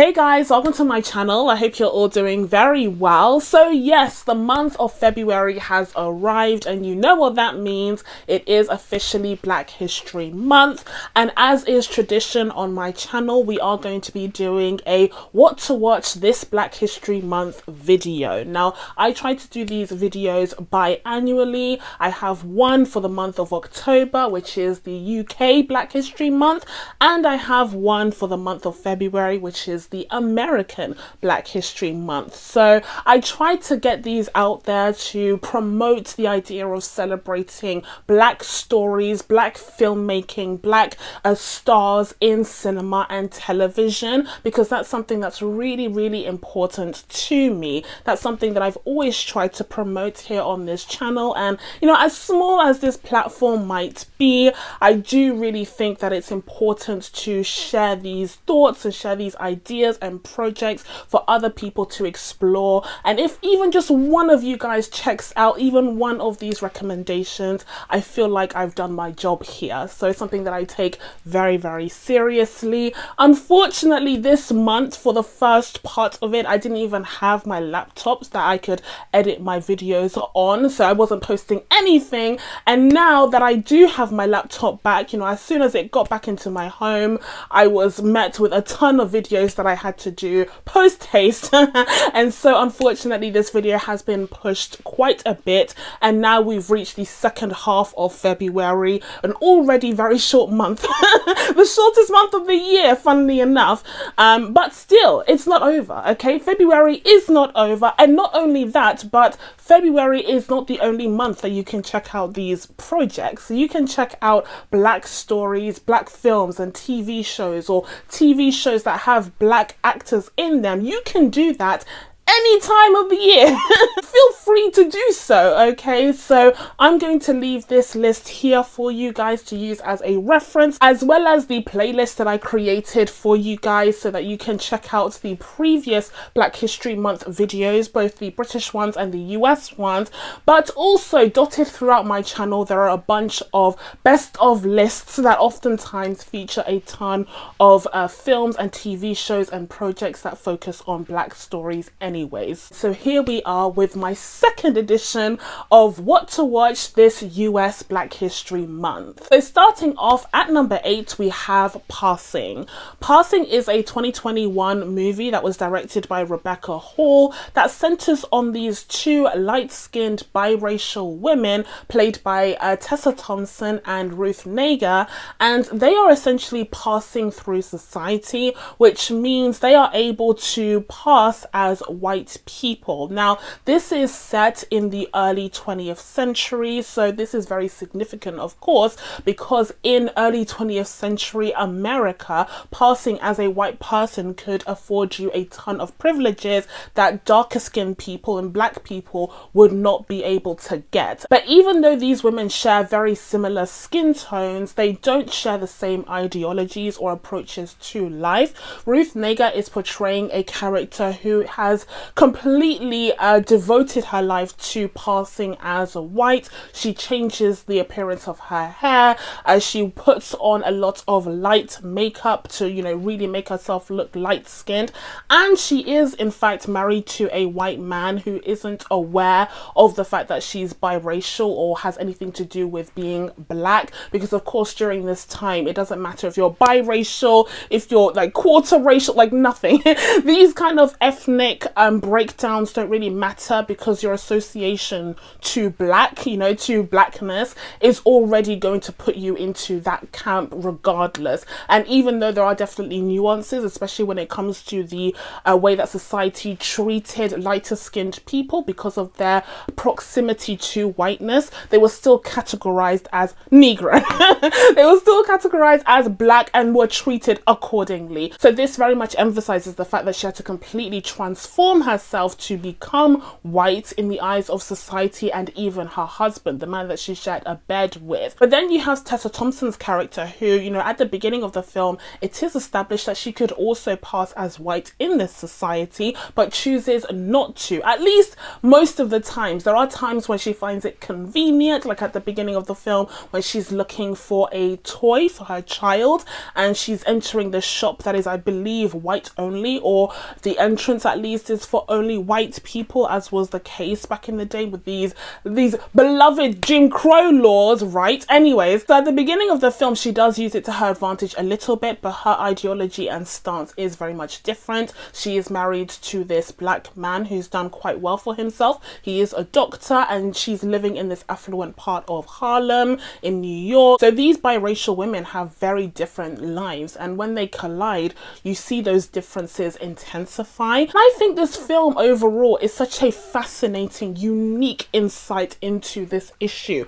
Hey guys, welcome to my channel. I hope you're all doing very well. So yes, the month of February has arrived and you know what that means. It is officially Black History Month, and as is tradition on my channel, we are going to be doing a what to watch this Black History Month video. Now, I try to do these videos biannually. I have one for the month of October, which is the UK Black History Month, and I have one for the month of February, which is the American Black History Month. So I try to get these out there to promote the idea of celebrating Black stories, Black filmmaking, Black stars in cinema and television, because that's something that's really important to me. That's something that I've always tried to promote here on this channel, and you know, as small as this platform might be, I do really think that it's important to share these thoughts and share these ideas and projects for other people to explore. And if even just one of you guys checks out even one of these recommendations, I feel like I've done my job here. So it's something that I take very seriously. Unfortunately, this month, for the first part of it, I didn't even have my laptops that I could edit my videos on, so I wasn't posting anything. And now that I do have my laptop back, you know, as soon as it got back into my home, I was met with a ton of videos that I had to do post haste and so unfortunately this video has been pushed quite a bit, and now we've reached the second half of February, an already very short month the shortest month of the year, funnily enough, but still, it's not over. Okay, February is not over, and not only that, but February is not the only month that you can check out these projects. You can check out Black stories, Black films and TV shows, or TV shows that have Black actors in them. You can do that any time of the year. Feel free to do so. Okay, so I'm going to leave this list here for you guys to use as a reference, as well as the playlist that I created for you guys so that you can check out the previous Black History Month videos, both the British ones and the US ones. But also dotted throughout my channel, there are a bunch of best of lists that oftentimes feature a ton of films and TV shows and projects that focus on Black stories anyways. So here we are with my second edition of what to watch this US Black History Month. So starting off at number 8, we have Passing. Passing is a 2021 movie that was directed by Rebecca Hall that centers on these two light-skinned biracial women played by Tessa Thompson and Ruth Negga, and they are essentially passing through society, which means they are able to pass as white people. Now, this is set in the early 20th century, so this is very significant, of course, because in early 20th century America, passing as a white person could afford you a ton of privileges that darker skinned people and Black people would not be able to get. But even though these women share very similar skin tones, they don't share the same ideologies or approaches to life. Ruth Negga is portraying a character who has completely devoted her life to passing as a white. She changes the appearance of her hair, she puts on a lot of light makeup to, you know, really make herself look light-skinned, and she is in fact married to a white man who isn't aware of the fact that she's biracial or has anything to do with being Black, because of course during this time it doesn't matter if you're biracial, if you're like quarter racial, like nothing. These kind of ethnic breakdowns don't really matter, because your association to Black, you know, to Blackness is already going to put you into that camp regardless. And even though there are definitely nuances, especially when it comes to the way that society treated lighter skinned people because of their proximity to whiteness, they were still categorized as Negro. They were still categorized as Black and were treated accordingly. So this very much emphasizes the fact that she had to completely transform transform herself to become white in the eyes of society and even her husband, the man that she shared a bed with. But then you have Tessa Thompson's character who, you know, at the beginning of the film, it is established that she could also pass as white in this society, but chooses not to. At least most of the times. There are times when she finds it convenient, like at the beginning of the film when she's looking for a toy for her child and she's entering the shop that is, I believe, white only, or the entrance at least is for only white people, as was the case back in the day with these beloved Jim Crow laws, right? Anyways, so at the beginning of the film she does use it to her advantage a little bit, but her ideology and stance is very much different. She is married to this black man who's done quite well for himself. He is a doctor and she's living in this affluent part of Harlem in New York. So these biracial women have very different lives, and when they collide you see those differences intensify. And I think this film overall is such a fascinating, unique insight into this issue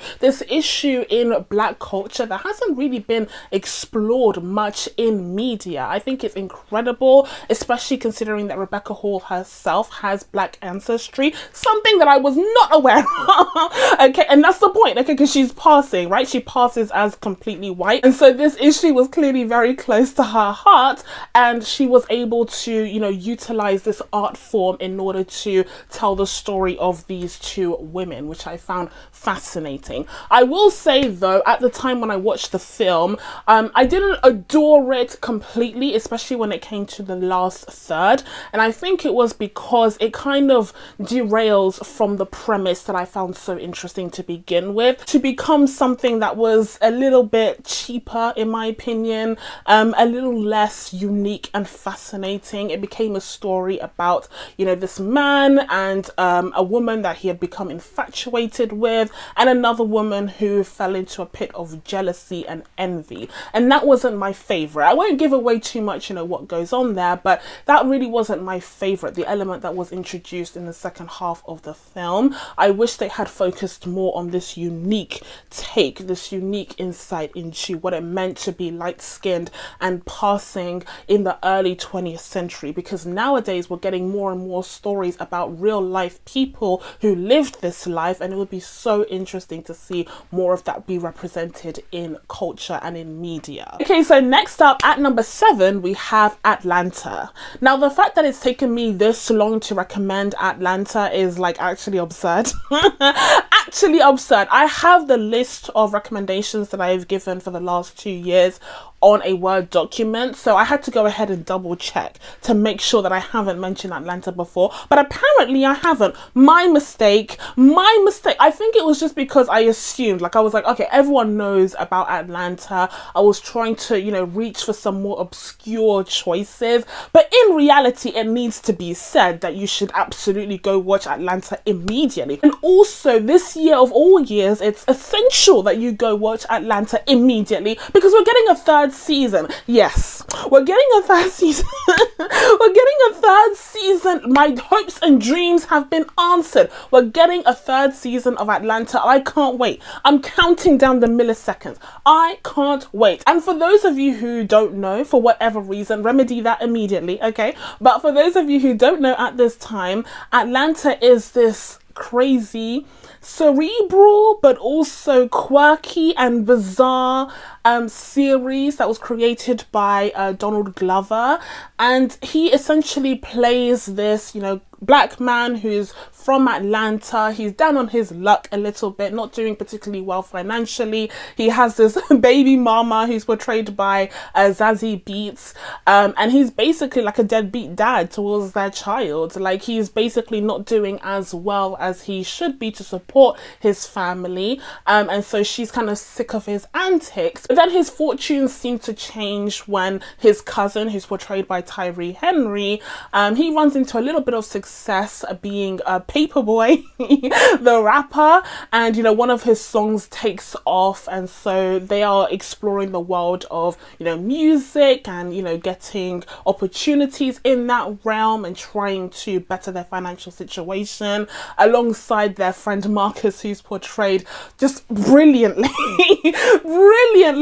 in black culture that hasn't really been explored much in media. I think it's incredible, especially considering that Rebecca Hall herself has black ancestry, something that I was not aware of. Okay, and that's the point, okay, because she's passing, right? She passes as completely white, and so this issue was clearly very close to her heart, and she was able to, you know, utilize this art form in order to tell the story of these two women, which I found fascinating. I will say though, at the time when I watched the film, I didn't adore it completely, especially when it came to the last third, and I think it was because it kind of derails from the premise that I found so interesting to begin with, to become something that was a little bit cheaper in my opinion, a little less unique and fascinating. It became a story about, you know, this man and a woman that he had become infatuated with, and another woman who fell into a pit of jealousy and envy, and that wasn't my favorite. I won't give away too much, you know, what goes on there, but that really wasn't my favorite, the element that was introduced in the second half of the film. I wish they had focused more on this unique take, this unique insight into what it meant to be light-skinned and passing in the early 20th century, because nowadays we're getting more and more stories about real life people who lived this life, and it would be so interesting to see more of that be represented in culture and in media. Okay, so next up at number 7 we have Atlanta. Now the fact that it's taken me this long to recommend Atlanta is like actually absurd. Actually absurd. I have the list of recommendations that I've given for the last 2 years on a Word document, so I had to go ahead and double check to make sure that I haven't mentioned Atlanta before, but apparently I haven't. My mistake. I think it was just because I assumed, like I was like, okay, everyone knows about Atlanta. I was trying to, you know, reach for some more obscure choices, but in reality it needs to be said that you should absolutely go watch Atlanta immediately. And also this year of all years, it's essential that you go watch Atlanta immediately, because we're getting a third season. Yes, we're getting a third season. We're getting a third season. My hopes and dreams have been answered. We're getting a third season of Atlanta. I can't wait. I'm counting down the milliseconds. I can't wait. And for those of you who don't know, for whatever reason, remedy that immediately, okay? But for those of you who don't know at this time, Atlanta is this crazy, cerebral, but also quirky and bizarre series that was created by Donald Glover, and he essentially plays this, you know, black man who's from Atlanta. He's down on his luck a little bit, not doing particularly well financially. He has this baby mama who's portrayed by Zazie Beetz, and he's basically like a deadbeat dad towards their child. Like, he's basically not doing as well as he should be to support his family, and so she's kind of sick of his antics. But then his fortunes seem to change when his cousin, who's portrayed by Tyree Henry, he runs into a little bit of success being a Paperboy, the rapper, and you know, one of his songs takes off, and so they are exploring the world of, you know, music and, you know, getting opportunities in that realm and trying to better their financial situation alongside their friend Marcus, who's portrayed just brilliantly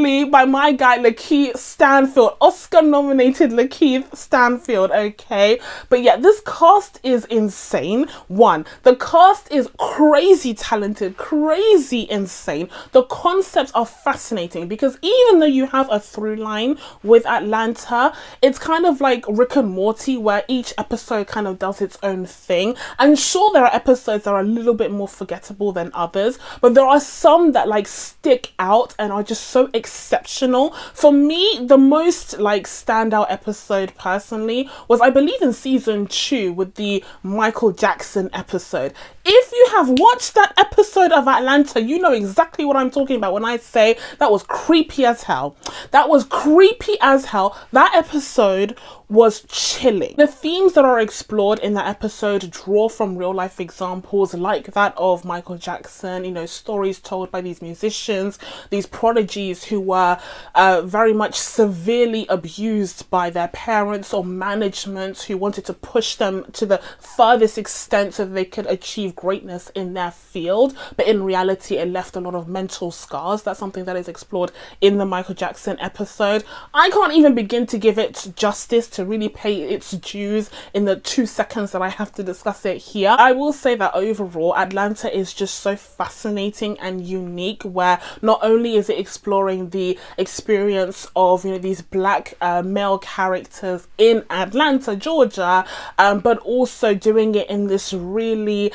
brilliantly by my guy Lakeith Stanfield, Oscar-nominated Lakeith Stanfield, okay? But yeah, this cast is insane. One, the cast is crazy talented, crazy insane. The concepts are fascinating because even though you have a through line with Atlanta, it's kind of like Rick and Morty where each episode kind of does its own thing. And sure, there are episodes that are a little bit more forgettable than others, but there are some that like stick out and are just so exceptional. For me, the most like standout episode personally was, I believe, in season 2 with the Michael Jackson episode. If you have watched that episode of Atlanta, you know exactly what I'm talking about when I say that was creepy as hell. That was creepy as hell. That episode was chilling. The themes that are explored in that episode draw from real life examples like that of Michael Jackson, you know, stories told by these musicians, these prodigies who were very much severely abused by their parents or management who wanted to push them to the furthest extent so that they could achieve greatness in their field, but in reality it left a lot of mental scars. That's something that is explored in the Michael Jackson episode. I can't even begin to give it justice to really pay its dues in the 2 seconds that I have to discuss it here. I will say that overall Atlanta is just so fascinating and unique, where not only is it exploring the experience of, you know, these black male characters in Atlanta, Georgia, but also doing it in this really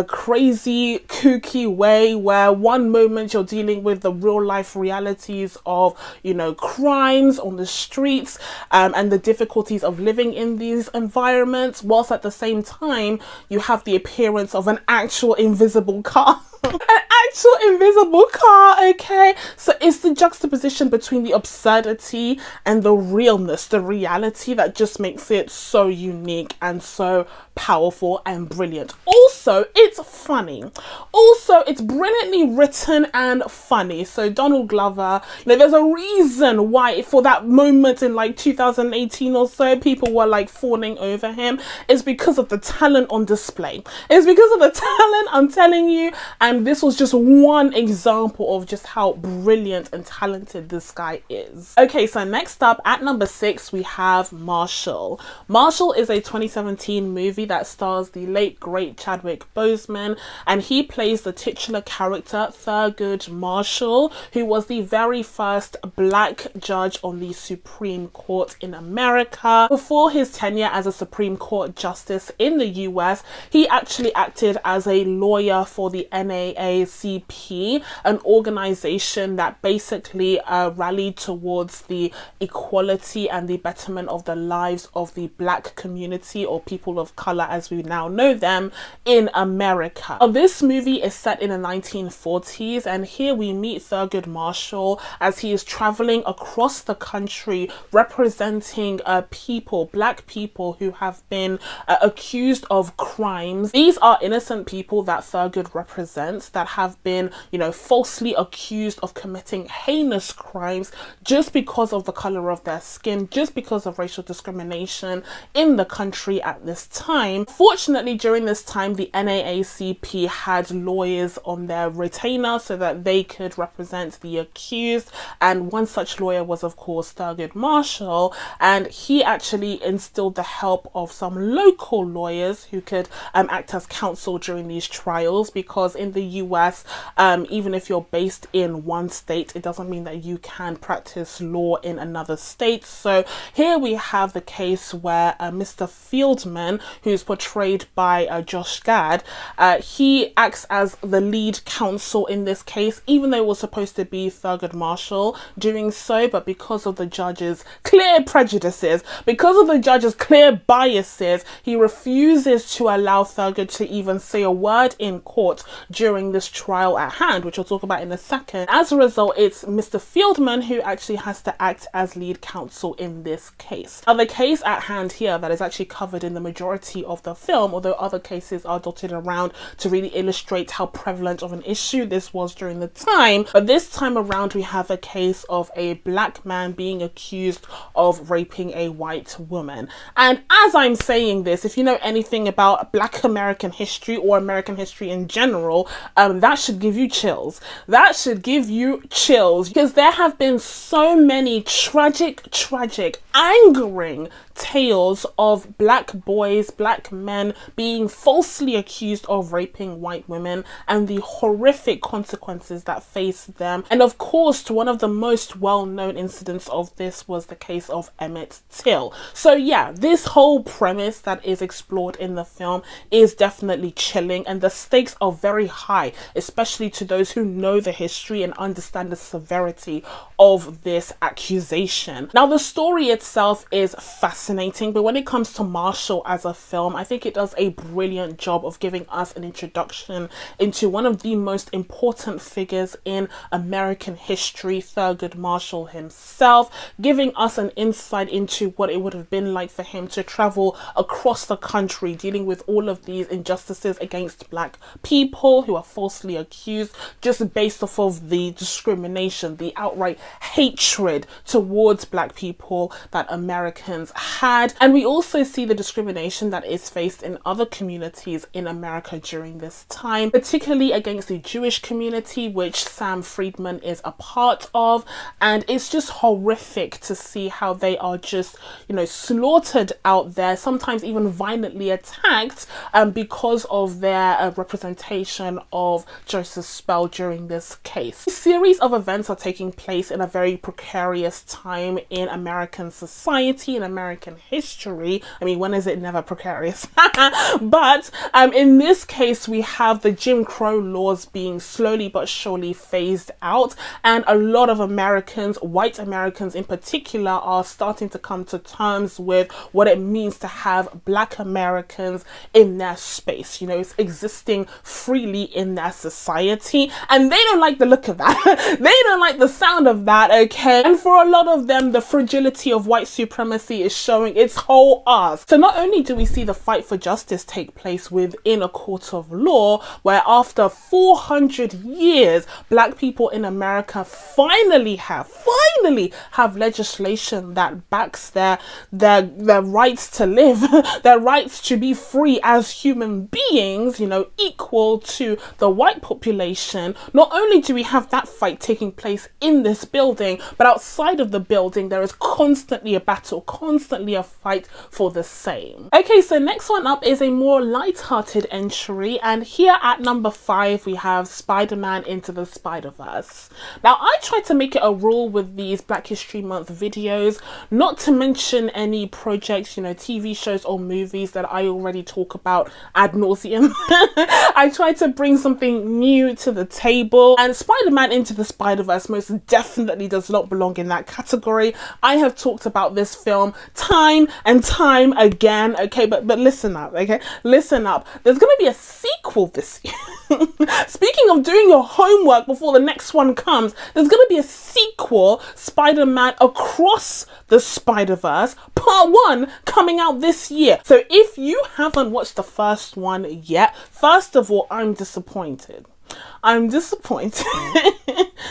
crazy, kooky way where one moment you're dealing with the real life realities of, you know, crimes on the streets and the difficulties of living in these environments, whilst at the same time you have the appearance of an actual invisible car. An actual invisible car, okay? So it's the juxtaposition between the absurdity and the realness, the reality, that just makes it so unique and so powerful and brilliant. Also, it's funny. Also, it's brilliantly written and funny. So Donald Glover, you know, there's a reason why for that moment in like 2018 or so, people were like fawning over him. It's because of the talent on display. It's because of the talent, I'm telling you. And this was just one example of just how brilliant and talented this guy is. Okay, so next up at number 6, we have Marshall. Marshall is a 2017 movie that stars the late great Chadwick Boseman, and he plays the titular character Thurgood Marshall, who was the very first black judge on the Supreme Court in America. Before his tenure as a Supreme Court justice in the US, he actually acted as a lawyer for the NAACP, an organization that basically rallied towards the equality and the betterment of the lives of the black community, or people of color as we now know them, in America. Now, this movie is set in the 1940s, and here we meet Thurgood Marshall as he is traveling across the country representing people, black people who have been accused of crimes. These are innocent people that Thurgood represents that have been, you know, falsely accused of committing heinous crimes just because of the color of their skin, just because of racial discrimination in the country at this time. Fortunately, during this time, the NAACP had lawyers on their retainer so that they could represent the accused, and one such lawyer was, of course, Thurgood Marshall, and he actually instilled the help of some local lawyers who could act as counsel during these trials, because in the US, even if you're based in one state, it doesn't mean that you can practice law in another state. So here we have the case where Mr. Fieldman, who's portrayed by Josh Gad, he acts as the lead counsel in this case, even though it was supposed to be Thurgood Marshall doing so, but because of the judge's clear prejudices, because of the judge's clear biases, he refuses to allow Thurgood to even say a word in court during this trial at hand, which we'll talk about in a second. As a result, it's Mr. Fieldman who actually has to act as lead counsel in this case. Now, the case at hand here that is actually covered in the majority of the film, although other cases are dotted around to really illustrate how prevalent of an issue this was during the time. But this time around, we have a case of a black man being accused of raping a white woman. And as I'm saying this, if you know anything about Black American history or American history in general, that should give you chills. That should give you chills, because there have been so many tragic, angering tales of black boys, black men being falsely accused of raping white women and the horrific consequences that faced them. And of course, one of the most well-known incidents of this was the case of Emmett Till. So yeah, this whole premise that is explored in the film is definitely chilling, and the stakes are very high, especially to those who know the history and understand the severity of this accusation. Now, the story itself is fascinating, but when it comes to Marshall as a film, I think it does a brilliant job of giving us an introduction into one of the most important figures in American history, Thurgood Marshall himself, giving us an insight into what it would have been like for him to travel across the country dealing with all of these injustices against black people who are falsely accused, just based off of the discrimination, the outright hatred towards black people that Americans had. And we also see the discrimination that is faced in other communities in America during this time, particularly against the Jewish community, which Sam Friedman is a part of. And it's just horrific to see how they are just, slaughtered out there, sometimes even violently attacked because of their representation of Joseph Spell during this case. A series of events are taking place in a very precarious time in American society, in American history. I mean, when is it never precarious? But in this case, we have the Jim Crow laws being slowly but surely phased out, and a lot of Americans, white Americans in particular, are starting to come to terms with what it means to have black Americans in their space, existing freely in their society. And they don't like the look of that. They don't like the sound of that, okay? And for a lot of them, the fragility of white supremacy is showing its whole ass. So not only do we see the fight for justice take place within a court of law, where after 400 years, black people in America finally have legislation that backs their rights to live, their rights to be free as human beings, equal to the white population. Not only do we have that fight taking place in this building, but outside of the building, there is constantly a battle, constantly a fight for the same. Okay, so next one up is a more light-hearted entry, and here at number 5, we have Spider-Man Into the Spider-Verse. Now, I try to make it a rule with these Black History Month videos not to mention any projects, TV shows or movies that I already talk about ad nauseum. I try to bring something new to the table, and Spider-Man Into the Spider-Verse most definitely does not belong in that category. I have talked about this film time and time again, okay, but listen up, okay? Listen up. There's going to be a sequel this year. Speaking of doing your homework before the next one comes, there's going to be a sequel, Spider-Man Across the Spider-Verse, part 1, coming out this year. So if you haven't watched the first one yet, first of all, I'm disappointed.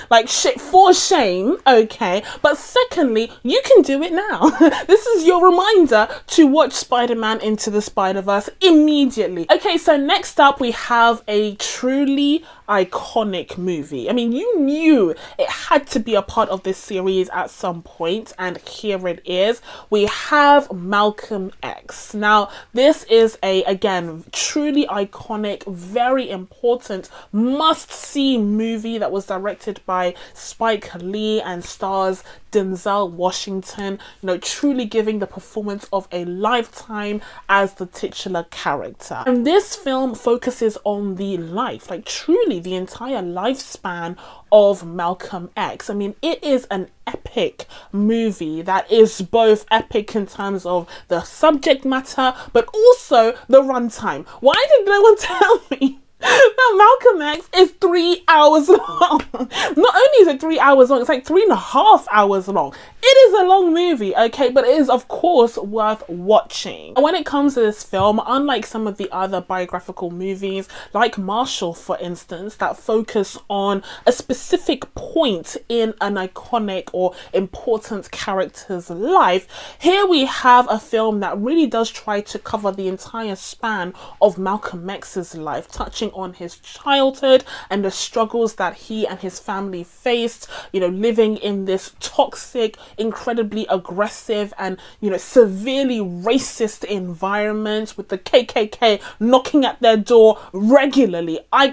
Like shit, for shame, okay? But secondly, you can do it now. This is your reminder to watch Spider-Man Into the Spider-Verse immediately. Okay, so next up we have a truly iconic movie. I mean, you knew it had to be a part of this series at some point, and here it is. We have Malcolm X. Now, this is again, truly iconic, very important, must-see movie that was directed by Spike Lee and stars Denzel Washington, truly giving the performance of a lifetime as the titular character. And this film focuses on the life, like truly the entire lifespan of Malcolm X. I mean, it is an epic movie that is both epic in terms of the subject matter, but also the runtime. Why did no one tell me Now, Malcolm X is 3 hours long. Not only is it 3 hours long, it's like 3.5 hours long. It is a long movie, okay, but it is of course worth watching. And when it comes to this film, unlike some of the other biographical movies, like Marshall, for instance, that focus on a specific point in an iconic or important character's life, here we have a film that really does try to cover the entire span of Malcolm X's life, touching on his childhood and the struggles that he and his family faced, you know, living in this toxic, incredibly aggressive and, you know, severely racist environment with the KKK knocking at their door regularly. I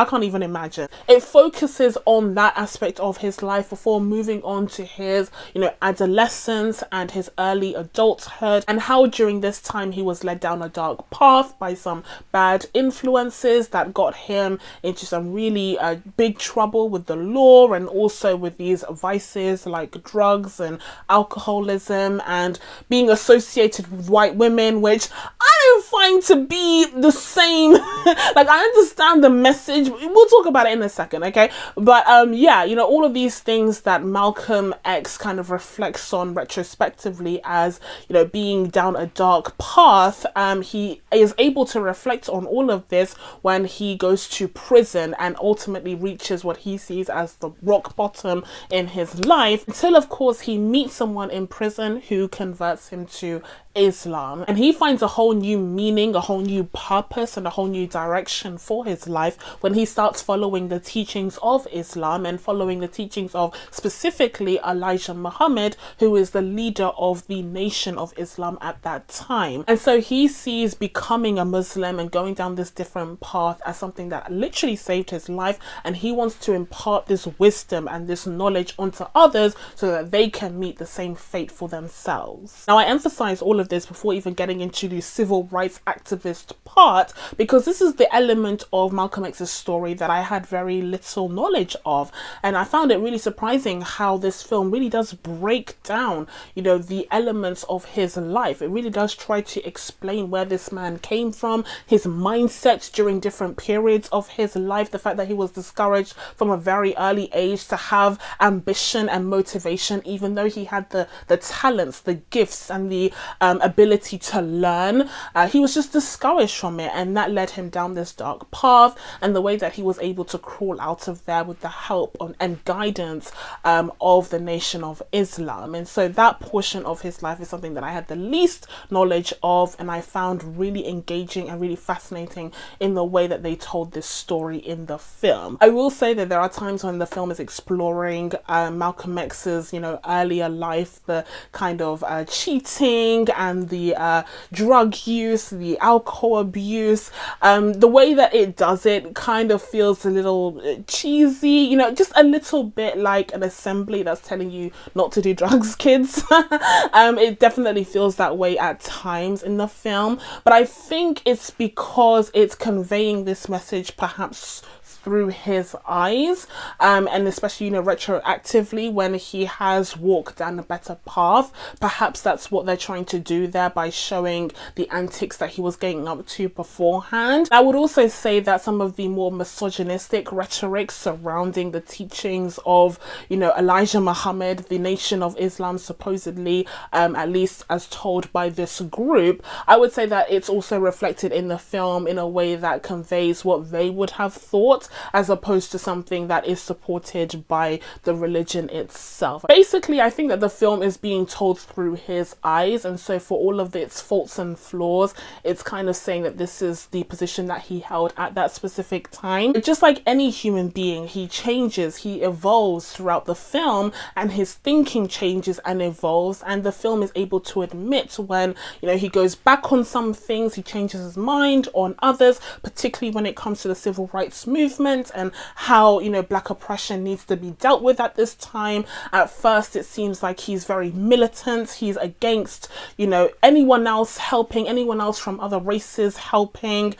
can't even imagine. It focuses on that aspect of his life before moving on to his, you know, adolescence and his early adulthood, and how during this time he was led down a dark path by some bad influences that got him into some really big trouble with the law, and also with these vices like drugs and alcoholism and being associated with white women, which I don't find to be the same. Like, I understand the message, we'll talk about it in a second, okay? But yeah, you know, all of these things that Malcolm X kind of reflects on retrospectively as, you know, being down a dark path, he is able to reflect on all of this when he goes to prison and ultimately reaches what he sees as the rock bottom in his life, until of course he meets someone in prison who converts him to Islam, and he finds a whole new meaning, a whole new purpose and a whole new direction for his life when he starts following the teachings of Islam and following the teachings of specifically Elijah Muhammad, who is the leader of the Nation of Islam at that time. And so he sees becoming a Muslim and going down this different path as something that literally saved his life, and he wants to impart this wisdom and this knowledge onto others so that they can meet the same fate for themselves. Now, I emphasize all of this before even getting into the civil rights activist part, because this is the element of Malcolm X's story that I had very little knowledge of, and I found it really surprising how this film really does break down, you know, the elements of his life. It really does try to explain where this man came from, his mindset during different periods of his life, the fact that he was discouraged from a very early age to have ambition and motivation, even though he had the talents, the gifts and the ability to learn. He was just discouraged from it, and that led him down this dark path, and the way that he was able to crawl out of there with the help and guidance of the Nation of Islam. And so that portion of his life is something that I had the least knowledge of, and I found really engaging and really fascinating in the way that they told this story in the film. I will say that there are times when the film is exploring Malcolm X's, you know, earlier life, the kind of cheating and the drug use, the alcohol abuse. The way that it does it kind of feels a little cheesy, you know, just a little bit like an assembly that's telling you not to do drugs, kids. It definitely feels that way at times in the film, but I think it's because it's conveying this message perhaps through his eyes, and especially, you know, retroactively when he has walked down a better path. Perhaps that's what they're trying to do there by showing the antics that he was getting up to beforehand. I would also say that some of the more misogynistic rhetoric surrounding the teachings of, you know, Elijah Muhammad, the Nation of Islam, supposedly, at least as told by this group, I would say that it's also reflected in the film in a way that conveys what they would have thought, as opposed to something that is supported by the religion itself. Basically, I think that the film is being told through his eyes, and so for all of its faults and flaws, it's kind of saying that this is the position that he held at that specific time. Just like any human being, he changes, he evolves throughout the film, and his thinking changes and evolves, and the film is able to admit when, you know, he goes back on some things, he changes his mind on others, particularly when it comes to the civil rights movement, movement and how, you know, black oppression needs to be dealt with at this time. At first, it seems like he's very militant. He's against, you know, anyone else helping, anyone else from other races helping.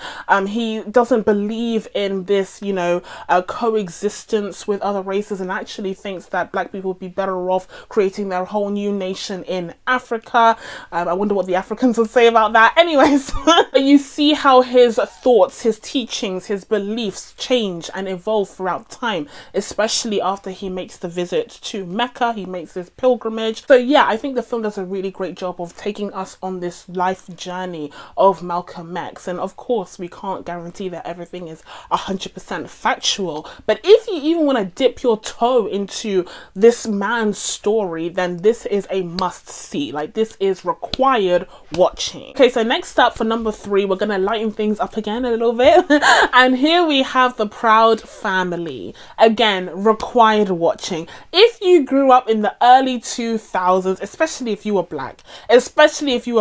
He doesn't believe in this, you know, coexistence with other races, and actually thinks that black people would be better off creating their whole new nation in Africa. I wonder what the Africans would say about that. Anyways, you see how his thoughts, his teachings, his beliefs change and evolve throughout time, especially after he makes the visit to Mecca. He makes this pilgrimage. So yeah, I think the film does a really great job of taking us on this life journey of Malcolm X. And of course, we can't guarantee that everything is 100% factual, but if you even want to dip your toe into this man's story, then this is a must see. Like, this is required watching. Okay, so next up for number 3, we're gonna lighten things up again a little bit. And here we have The Proud Family. Again, required watching. If you grew up in the early 2000s, especially if you were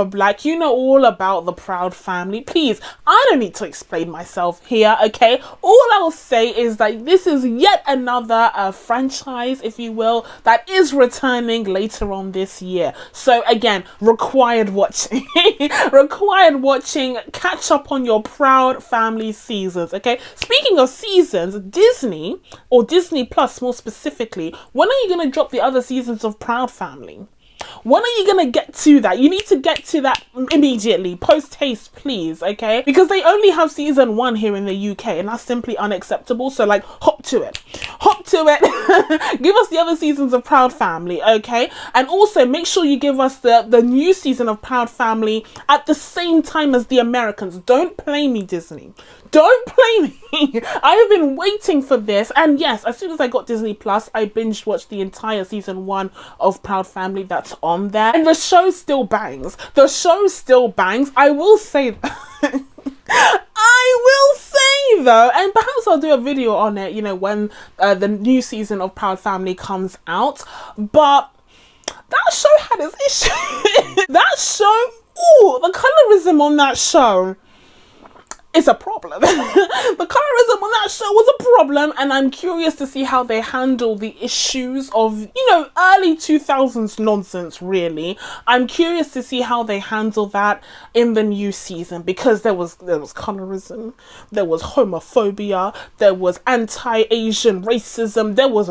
black, you know all about The Proud Family. Please, I don't need to explain myself here, okay? All I'll say is that this is yet another franchise, if you will, that is returning later on this year. So again, required watching. Required watching. Catch up on your Proud Family seasons, okay? Speaking of seasons, Disney, or Disney Plus more specifically, when are you going to drop the other seasons of Proud Family? When are you going to get to that? You need to get to that immediately, post haste, please, okay? Because they only have season 1 here in the UK, and that's simply unacceptable. So like, hop to it. Give us the other seasons of Proud Family, okay? And also make sure you give us the new season of Proud Family at the same time as the Americans. Don't play me, Disney. Don't play me. I have been waiting for this. And yes, as soon as I got Disney Plus, I binge watched the entire season 1 of Proud Family that's on there. And the show still bangs. I will say that. I will say though, and perhaps I'll do a video on it, you know, when the new season of Proud Family comes out. But that show had its issues. That show, ooh, the colorism on that show is a problem. The colorism on that show was a problem, and I'm curious to see how they handle the issues of, you know, early 2000s nonsense, really. I'm curious to see how they handle that in the new season, because there was colorism, there was homophobia, there was anti-Asian racism, there was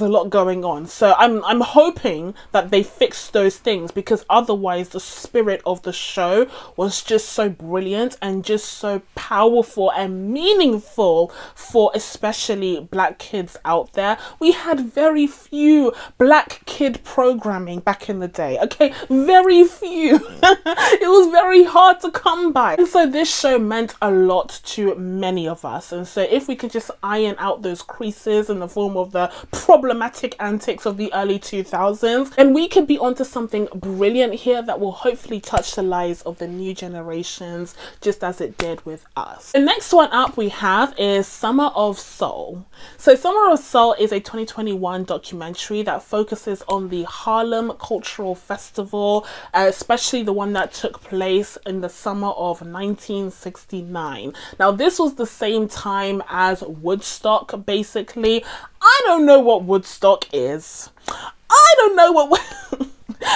a lot going on. So I'm hoping that they fix those things, because otherwise the spirit of the show was just so brilliant and just so powerful and meaningful for especially black kids out there. We had very few black kid programming back in the day, okay? Very few. It was very hard to come by. And so this show meant a lot to many of us. And so if we could just iron out those creases in the form of the problematic antics of the early 2000s, then we could be onto something brilliant here that will hopefully touch the lives of the new generations, just as it did with us. The next one up we have is Summer of Soul. So Summer of Soul is a 2021 documentary that focuses on the Harlem Cultural Festival, especially the one that took place in the summer of 1969. Now this was the same time as Woodstock, basically. I don't know what Woodstock is. I don't know what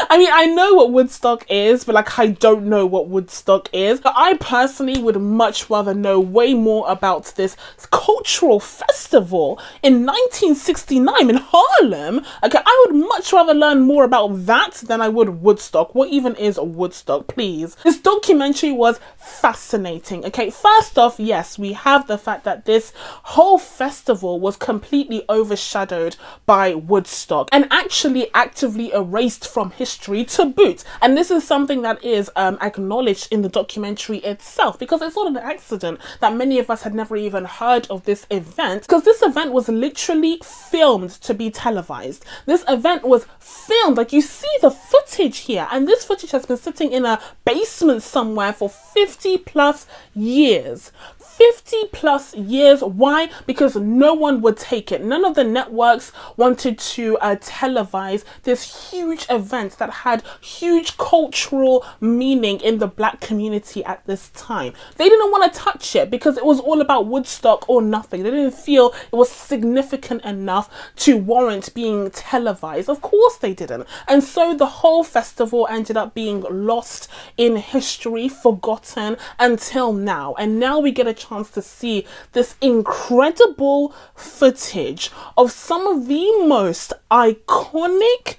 I mean, I know what Woodstock is, but like, I don't know what Woodstock is. But I personally would much rather know way more about this cultural festival in 1969 in Harlem. Okay, I would much rather learn more about that than I would Woodstock. What even is Woodstock, please? This documentary was fascinating. Okay, first off, yes, we have the fact that this whole festival was completely overshadowed by Woodstock and actually actively erased from history to boot. And this is something that is acknowledged in the documentary itself, because it's not an accident that many of us had never even heard of this event, because this event was literally filmed to be televised. This event was filmed, like you see the footage here, and this footage has been sitting in a basement somewhere for 50 50 plus years. 50 plus years. Why? Because no one would take it. None of the networks wanted to televise this huge event that had huge cultural meaning in the black community at this time. They didn't want to touch it because it was all about Woodstock or nothing. They didn't feel it was significant enough to warrant being televised. Of course they didn't. And so the whole festival ended up being lost in history, forgotten until now. And now we get a chance to see this incredible footage of some of the most iconic,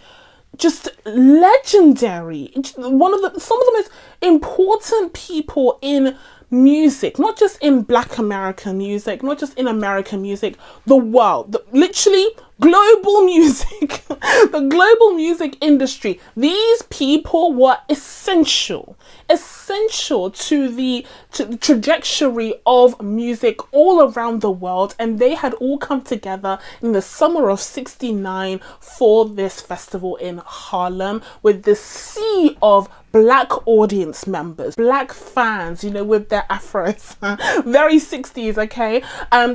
just legendary, some of the most important people in music, not just in Black American music, not just in American music, the world, literally global music, the global music industry. These people were essential to the trajectory of music all around the world, and they had all come together in the summer of '69 for this festival in Harlem with this sea of black audience members, black fans, you know, with their afros, very 60s, okay?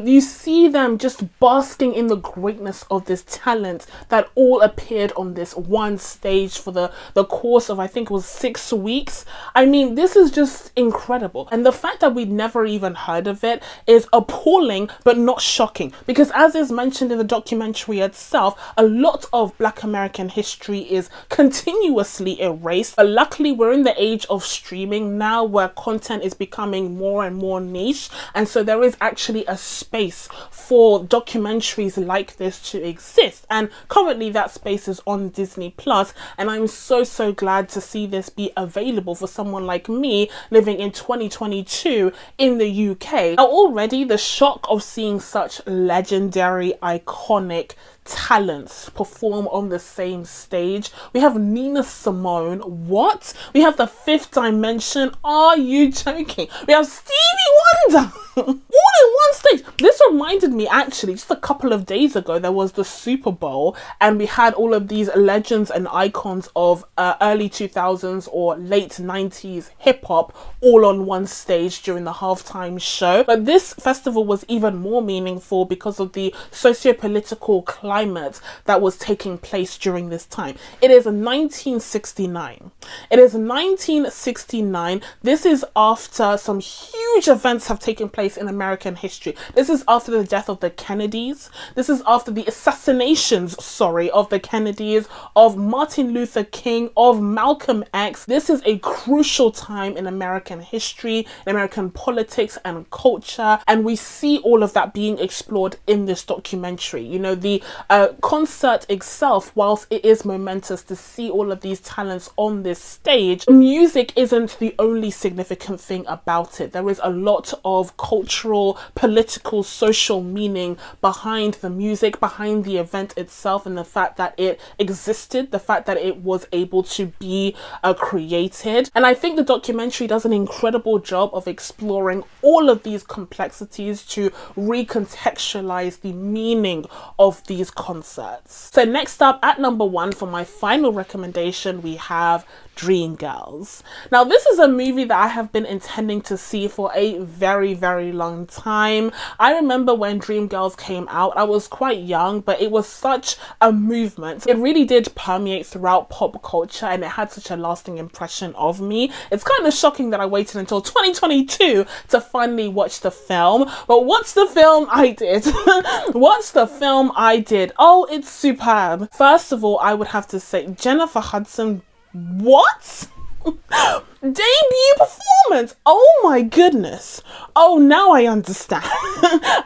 You see them just basking in the greatness of this talent that all appeared on this one stage for the course of, I think it was 6 weeks. I mean, this is just incredible. And the fact that we'd never even heard of it is appalling, but not shocking. Because as is mentioned in the documentary itself, a lot of Black American history is continuously erased. But luckily, we're in the age of streaming now where content is becoming more and more niche. And so there is actually a space for documentaries like this to exist. And currently that space is on Disney Plus. And I'm so glad to see this be available for someone like me living in 2022 in the UK. Now, already the shock of seeing such legendary, iconic talents perform on the same stage. We have Nina Simone. What? We have the Fifth Dimension. Are you joking? We have Stevie Wonder. All in one stage. This reminded me, actually, just a couple of days ago, there was the Super Bowl and we had all of these legends and icons of early 2000s or late 90s hip hop all on one stage during the halftime show. But this festival was even more meaningful because of the socio-political climate that was taking place during this time. It is 1969. It is 1969. This is after some huge events have taken place in American history. This is after the death of the Kennedys. This is after the assassinations, of the Kennedys, of Martin Luther King, of Malcolm X. This is a crucial time in American history, in American politics and culture, and we see all of that being explored in this documentary. You know, the concert itself, whilst it is momentous to see all of these talents on this stage, music isn't the only significant thing about it. There is a lot of cultural, political, social meaning behind the music, behind the event itself, and the fact that it existed, the fact that it was able to be created. And I think the documentary does an incredible job of exploring all of these complexities to recontextualize the meaning of these concerts. So next up at number 1 for my final recommendation, we have Dreamgirls. Now, this is a movie that I have been intending to see for a very long time. I remember when Dreamgirls came out, I was quite young, but it was such a movement. It really did permeate throughout pop culture and it had such a lasting impression of me. It's kind of shocking that I waited until 2022 to finally watch the film, but what's the film I did? What's the film I did? Oh, it's superb. First of all, I would have to say Jennifer Hudson. What? Debut performance. Oh my goodness. Oh, now I understand.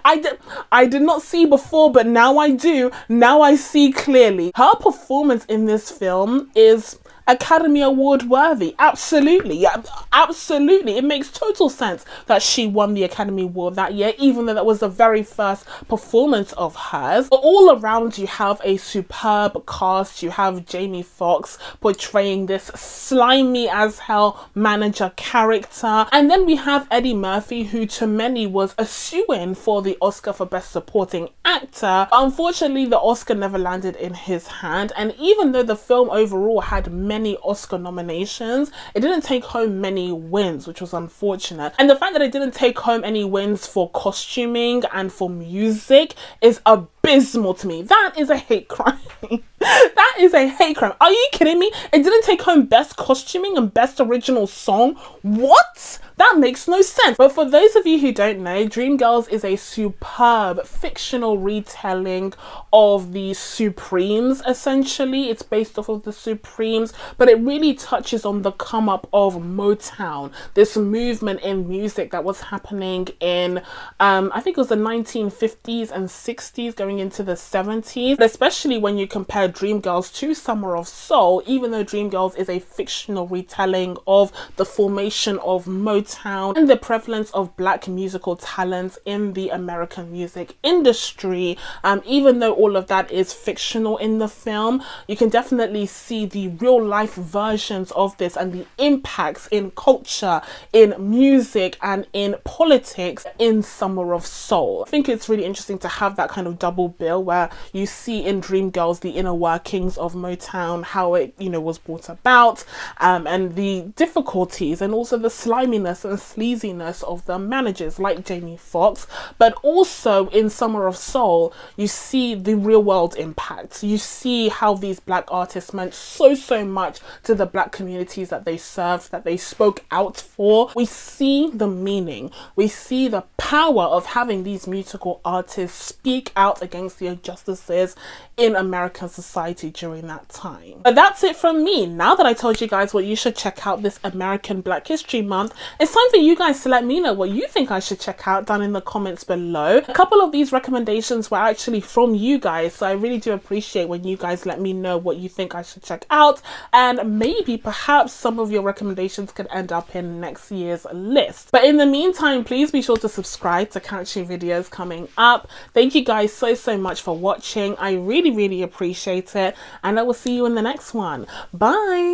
I did not see before, but now I do. Now I see clearly. Her performance in this film is Academy Award worthy. Absolutely. Yeah, absolutely. It makes total sense that she won the Academy Award that year, even though that was the very first performance of hers. But all around you have a superb cast. You have Jamie Foxx portraying this slimy as hell manager character. And then we have Eddie Murphy, who to many was a shoo-in for the Oscar for Best Supporting Actor. Unfortunately, the Oscar never landed in his hand. And even though the film overall had many many Oscar nominations. It didn't take home many wins, which was unfortunate. And the fact that it didn't take home any wins for costuming and for music is abysmal to me. That is a hate crime. That is a hate crime. Are you kidding me? It didn't take home best costuming and best original song. What? That makes no sense. But for those of you who don't know, Dreamgirls is a superb fictional retelling of the Supremes, essentially. It's based off of the Supremes, but it really touches on the come up of Motown, this movement in music that was happening in, I think it was the 1950s and 60s going into the 70s, but especially when you compare Dreamgirls to Summer of Soul, even though Dreamgirls is a fictional retelling of the formation of Motown and the prevalence of black musical talents in the American music industry. Even though all of that is fictional in the film, you can definitely see the real life versions of this and the impacts in culture, in music and in politics in Summer of Soul. I think it's really interesting to have that kind of double bill where you see in Dreamgirls the inner workings of Motown, how it, you know, was brought about, and the difficulties and also the sliminess and sleaziness of the managers like Jamie Foxx. But also in Summer of Soul, you see the real world impact. You see how these black artists meant so much to the black communities that they served, that they spoke out for. We see the meaning. We see the power of having these musical artists speak out against the injustices in American society during that time. But that's it from me. Now that I told you guys what you should check out this American Black History Month, it's time for you guys to let me know what you think I should check out down in the comments below. A couple of these recommendations were actually from you guys, so I really do appreciate when you guys let me know what you think I should check out, and maybe perhaps some of your recommendations could end up in next year's list. But in the meantime, please be sure to subscribe to catch new videos coming up. Thank you guys so much for watching. I really appreciate it, and I will see you in the next one. Bye.